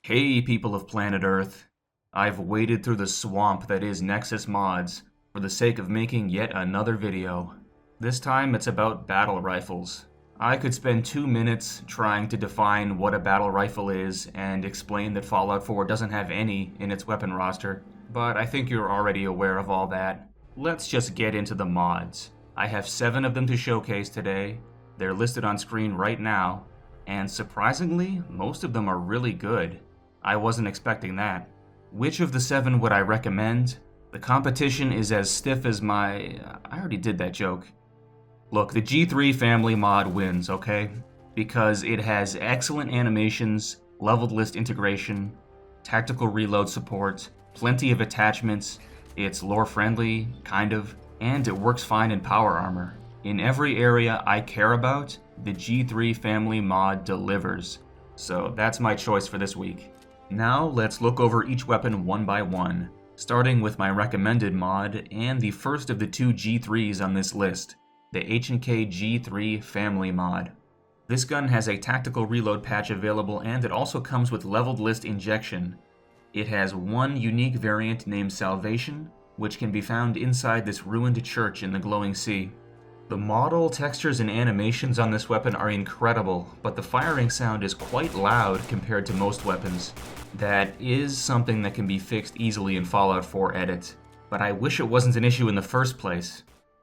Hey people of planet Earth, I've waded through the swamp that is Nexus Mods for the sake of making yet another video. This time it's about battle rifles. I could spend 2 minutes trying to define what a battle rifle is and explain that Fallout 4 doesn't have any in its weapon roster, but I think you're already aware of all that. Let's just get into the mods. I have 7 of them to showcase today. They're listed on screen right now, and surprisingly, most of them are really good. I wasn't expecting that. Which of the 7 would I recommend? The competition is as stiff as I already did that joke. Look, the G3 family mod wins, okay? Because it has excellent animations, leveled list integration, tactical reload support, plenty of attachments, it's lore friendly, kind of, and it works fine in power armor. In every area I care about, the G3 family mod delivers. So that's my choice for this week. Now let's look over each weapon one by one, starting with my recommended mod and the first of the 2 G3s on this list, the H&K G3 family mod. This gun has a tactical reload patch available, and it also comes with leveled list injection. It has one unique variant named Salvation, which can be found inside this ruined church in the glowing sea. The model, textures, and animations on this weapon are incredible, but the firing sound is quite loud compared to most weapons. That is something that can be fixed easily in Fallout 4 Edit, but I wish it wasn't an issue in the first place.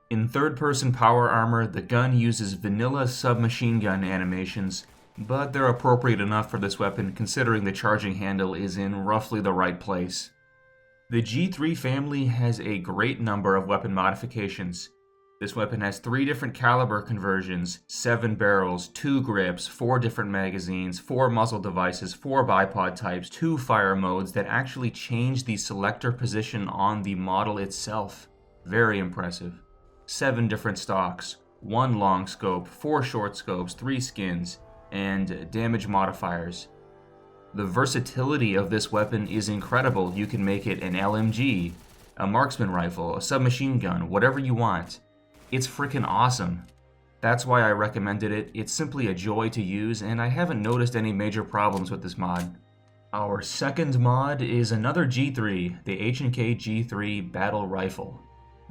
In third-person power armor, the gun uses vanilla submachine gun animations, but they're appropriate enough for this weapon considering the charging handle is in roughly the right place. The G3 family has a great number of weapon modifications. This weapon has 3 different caliber conversions, 7 barrels, 2 grips, 4 different magazines, 4 muzzle devices, 4 bipod types, 2 fire modes that actually change the selector position on the model itself. Very impressive. 7 different stocks, 1 long scope, 4 short scopes, 3 skins, and damage modifiers. The versatility of this weapon is incredible. You can make it an LMG, a marksman rifle, a submachine gun, whatever you want. It's freaking awesome. That's why I recommended it. It's simply a joy to use, and I haven't noticed any major problems with this mod. Our second mod is another G3, the H&K G3 Battle Rifle.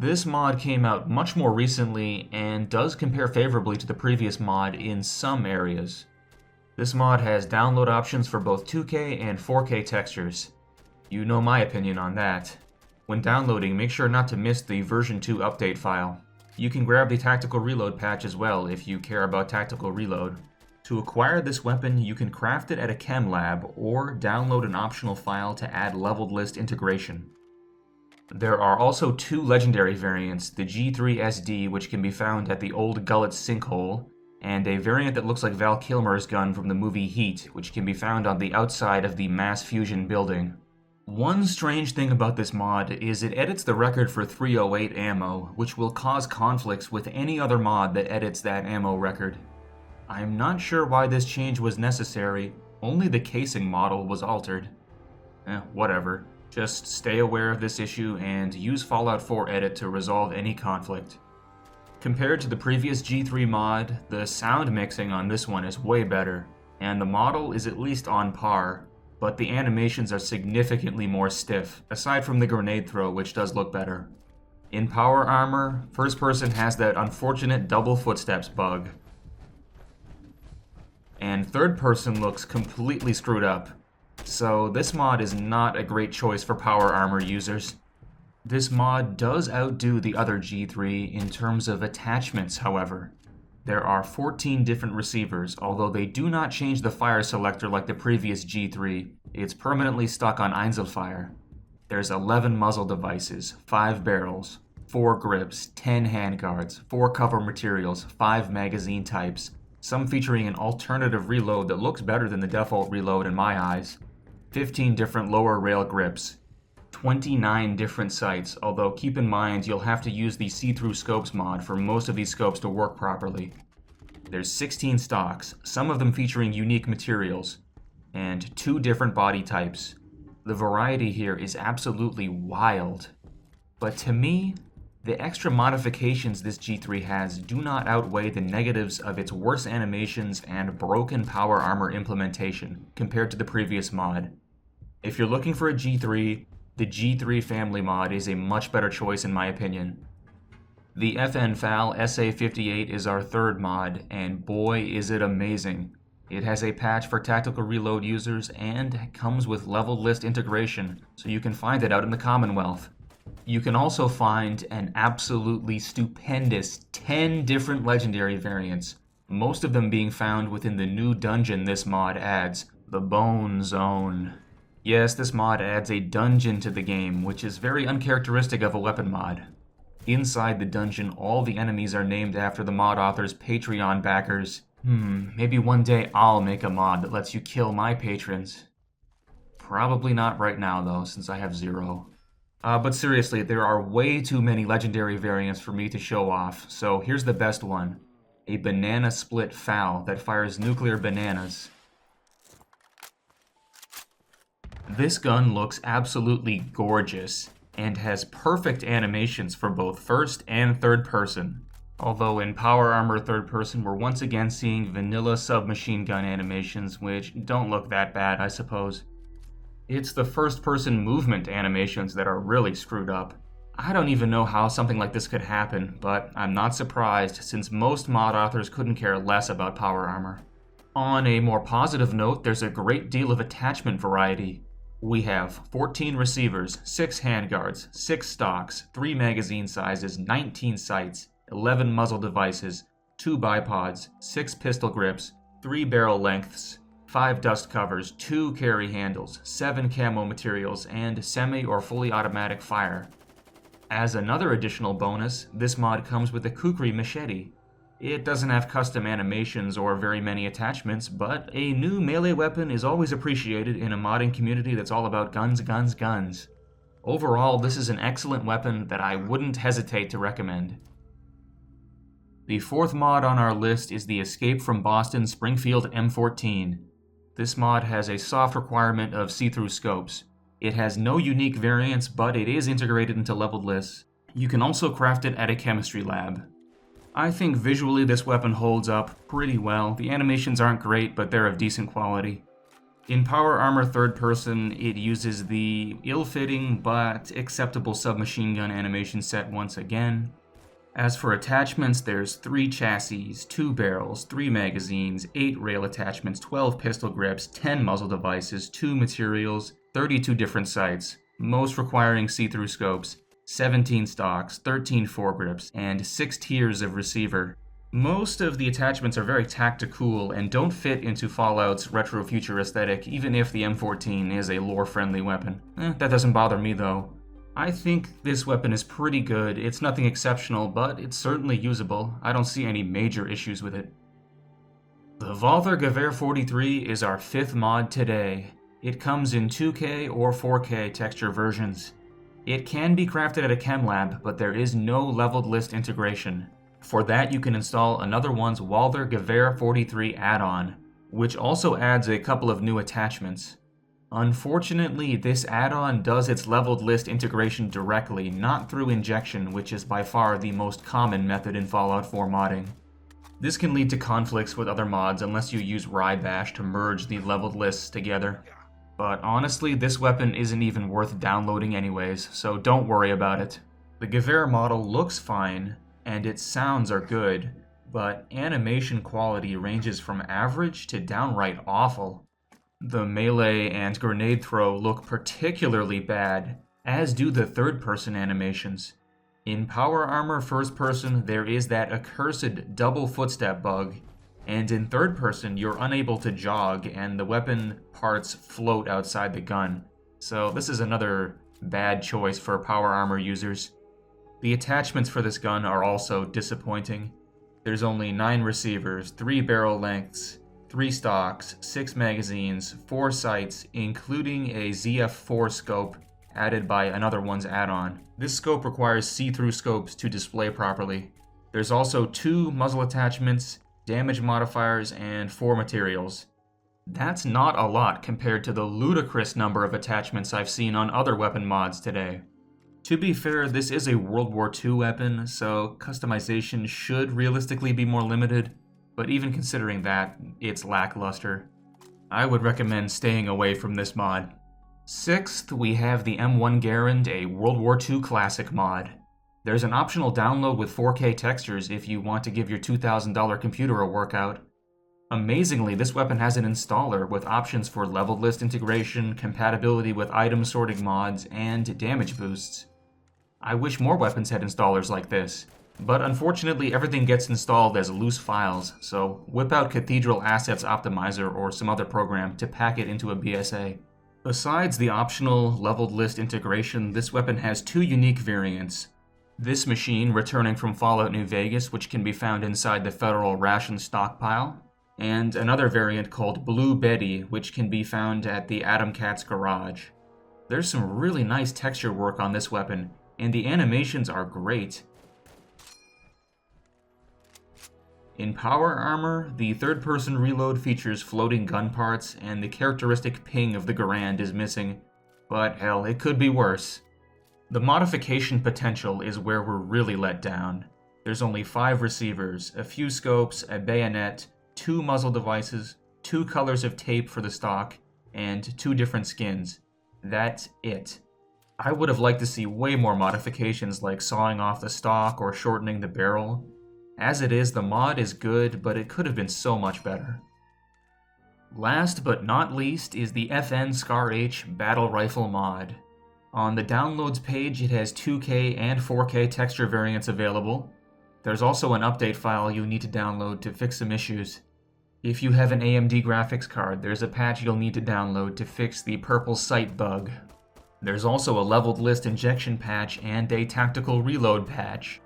This mod came out much more recently and does compare favorably to the previous mod in some areas. This mod has download options for both 2K and 4K textures. You know my opinion on that. When downloading, make sure not to miss the version 2 update file. You can grab the tactical reload patch as well if you care about tactical reload. To acquire this weapon, you can craft it at a chem lab or download an optional file to add leveled list integration. There are also 2 legendary variants, the G3 SD, which can be found at the old Gullet sinkhole, and a variant that looks like Val Kilmer's gun from the movie Heat, which can be found on the outside of the Mass Fusion building. One strange thing about this mod is it edits the record for 308 ammo, which will cause conflicts with any other mod that edits that ammo record. I'm not sure why this change was necessary, only the casing model was altered. Whatever. Just stay aware of this issue and use Fallout 4 Edit to resolve any conflict. Compared to the previous G3 mod, the sound mixing on this one is way better, and the model is at least on par, but the animations are significantly more stiff, aside from the grenade throw, which does look better. In power armor, first person has that unfortunate double footsteps bug, and third person looks completely screwed up. So this mod is not a great choice for power armor users. This mod does outdo the other G3 in terms of attachments, however. There are 14 different receivers, although they do not change the fire selector like the previous G3. It's permanently stuck on Einzelfire. There's 11 muzzle devices, 5 barrels, 4 grips, 10 handguards, 4 cover materials, 5 magazine types, some featuring an alternative reload that looks better than the default reload in my eyes, 15 different lower rail grips, 29 different sights, although keep in mind you'll have to use the see-through scopes mod for most of these scopes to work properly. There's 16 stocks, some of them featuring unique materials, and 2 different body types. The variety here is absolutely wild. But to me, the extra modifications this G3 has do not outweigh the negatives of its worse animations and broken power armor implementation compared to the previous mod. If you're looking for a G3, the G3 family mod is a much better choice in my opinion. The FN FAL SA58 is our third mod, and boy is it amazing. It has a patch for tactical reload users and comes with leveled list integration, so you can find it out in the Commonwealth. You can also find an absolutely stupendous 10 different legendary variants, most of them being found within the new dungeon this mod adds, the Bone Zone. Yes, this mod adds a dungeon to the game, which is very uncharacteristic of a weapon mod. Inside the dungeon, all the enemies are named after the mod author's Patreon backers. Maybe one day I'll make a mod that lets you kill my patrons. Probably not right now though, since I have 0. But seriously, there are way too many legendary variants for me to show off, so here's the best one. A banana split FAL that fires nuclear bananas. This gun looks absolutely gorgeous, and has perfect animations for both first and third person. Although in Power Armor third person, we're once again seeing vanilla submachine gun animations, which don't look that bad, I suppose. It's the first person movement animations that are really screwed up. I don't even know how something like this could happen, but I'm not surprised since most mod authors couldn't care less about Power Armor. On a more positive note, there's a great deal of attachment variety. We have 14 receivers, 6 handguards, 6 stocks, 3 magazine sizes, 19 sights, 11 muzzle devices, 2 bipods, 6 pistol grips, 3 barrel lengths, 5 dust covers, 2 carry handles, 7 camo materials, and semi or fully automatic fire. As another additional bonus, this mod comes with a kukri machete. It doesn't have custom animations or very many attachments, but a new melee weapon is always appreciated in a modding community that's all about guns, guns, guns. Overall, this is an excellent weapon that I wouldn't hesitate to recommend. The fourth mod on our list is the Escape from Boston Springfield M14. This mod has a soft requirement of see-through scopes. It has no unique variants, but it is integrated into leveled lists. You can also craft it at a chemistry lab. I think visually this weapon holds up pretty well. The animations aren't great, but they're of decent quality. In Power Armor third person, it uses the ill-fitting but acceptable submachine gun animation set once again. As for attachments, there's 3 chassis, 2 barrels, 3 magazines, 8 rail attachments, 12 pistol grips, 10 muzzle devices, 2 materials, 32 different sights, most requiring see-through scopes, 17 stocks, 13 foregrips, and 6 tiers of receiver. Most of the attachments are very tactical and don't fit into Fallout's retro-future aesthetic, even if the M14 is a lore-friendly weapon. That doesn't bother me though. I think this weapon is pretty good. It's nothing exceptional, but it's certainly usable. I don't see any major issues with it. The Walther Gewehr 43 is our 5th mod today. It comes in 2K or 4K texture versions. It can be crafted at a chem lab, but there is no leveled list integration. For that, you can install AnotherOne's Walther Gewehr 43 add-on, which also adds a couple of new attachments. Unfortunately, this add-on does its leveled list integration directly, not through injection, which is by far the most common method in Fallout 4 modding. This can lead to conflicts with other mods unless you use Rybash to merge the leveled lists together. But honestly, this weapon isn't even worth downloading anyways, so don't worry about it. The Gewehr model looks fine, and its sounds are good, but animation quality ranges from average to downright awful. The melee and grenade throw look particularly bad, as do the third-person animations. In Power Armor first person, there is that accursed double footstep bug, and in third person, you're unable to jog and the weapon parts float outside the gun. So this is another bad choice for Power Armor users. The attachments for this gun are also disappointing. There's only 9 receivers, 3 barrel lengths, 3 stocks, 6 magazines, 4 sights, including a ZF4 scope added by AnotherOne's add-on. This scope requires see-through scopes to display properly. There's also 2 muzzle attachments, damage modifiers, and 4 materials. That's not a lot compared to the ludicrous number of attachments I've seen on other weapon mods today. To be fair, this is a World War II weapon, so customization should realistically be more limited, but even considering that, it's lackluster. I would recommend staying away from this mod. Sixth, we have the M1 Garand, a World War II Classic mod. There's an optional download with 4K textures if you want to give your $2,000 computer a workout. Amazingly, this weapon has an installer with options for leveled list integration, compatibility with item sorting mods, and damage boosts. I wish more weapons had installers like this, but unfortunately everything gets installed as loose files, so whip out Cathedral Assets Optimizer or some other program to pack it into a BSA. Besides the optional leveled list integration, this weapon has two unique variants. This machine returning from Fallout New Vegas, which can be found inside the Federal Ration stockpile, and another variant called Blue Betty, which can be found at the Atom Cat's garage. There's some really nice texture work on this weapon, and the animations are great. In power armor, the third-person reload features floating gun parts, and the characteristic ping of the Garand is missing, but hell, it could be worse. The modification potential is where we're really let down. There's only 5 receivers, a few scopes, a bayonet, 2 muzzle devices, 2 colors of tape for the stock, and 2 different skins. That's it. I would have liked to see way more modifications like sawing off the stock or shortening the barrel. As it is, the mod is good, but it could have been so much better. Last but not least is the FN Scar H Battle Rifle mod. On the downloads page, it has 2K and 4K texture variants available. There's also an update file you'll need to download to fix some issues. If you have an AMD graphics card, there's a patch you'll need to download to fix the purple sight bug. There's also a leveled list injection patch and a tactical reload patch.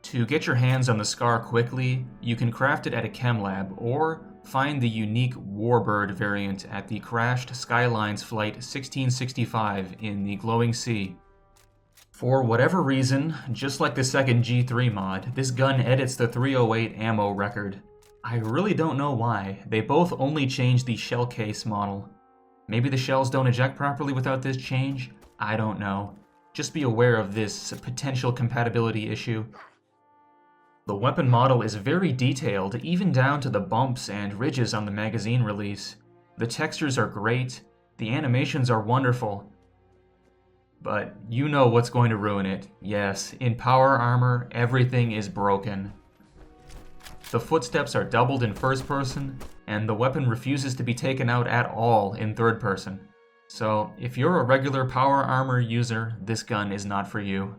To get your hands on the Scar quickly, you can craft it at a chem lab or find the unique Warbird variant at the crashed Skylines Flight 1665 in the Glowing Sea. For whatever reason, just like the second G3 mod, this gun edits the 308 ammo record. I really don't know why. They both only change the shell case model. Maybe the shells don't eject properly without this change? I don't know. Just be aware of this potential compatibility issue. The weapon model is very detailed, even down to the bumps and ridges on the magazine release. The textures are great, the animations are wonderful. But you know what's going to ruin it. Yes, in power armor, everything is broken. The footsteps are doubled in first person, and the weapon refuses to be taken out at all in third person. So, if you're a regular power armor user, this gun is not for you.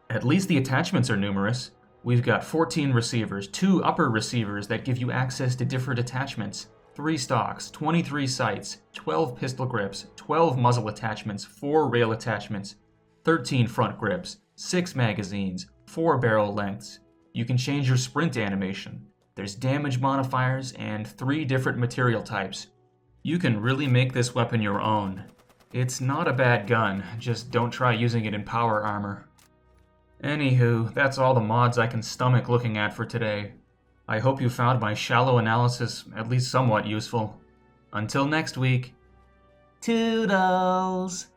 At least the attachments are numerous. We've got 14 receivers, 2 upper receivers that give you access to different attachments, 3 stocks, 23 sights, 12 pistol grips, 12 muzzle attachments, 4 rail attachments, 13 front grips, 6 magazines, 4 barrel lengths. You can change your sprint animation. There's damage modifiers and 3 different material types. You can really make this weapon your own. It's not a bad gun, just don't try using it in power armor. Anywho, that's all the mods I can stomach looking at for today. I hope you found my shallow analysis at least somewhat useful. Until next week, toodles!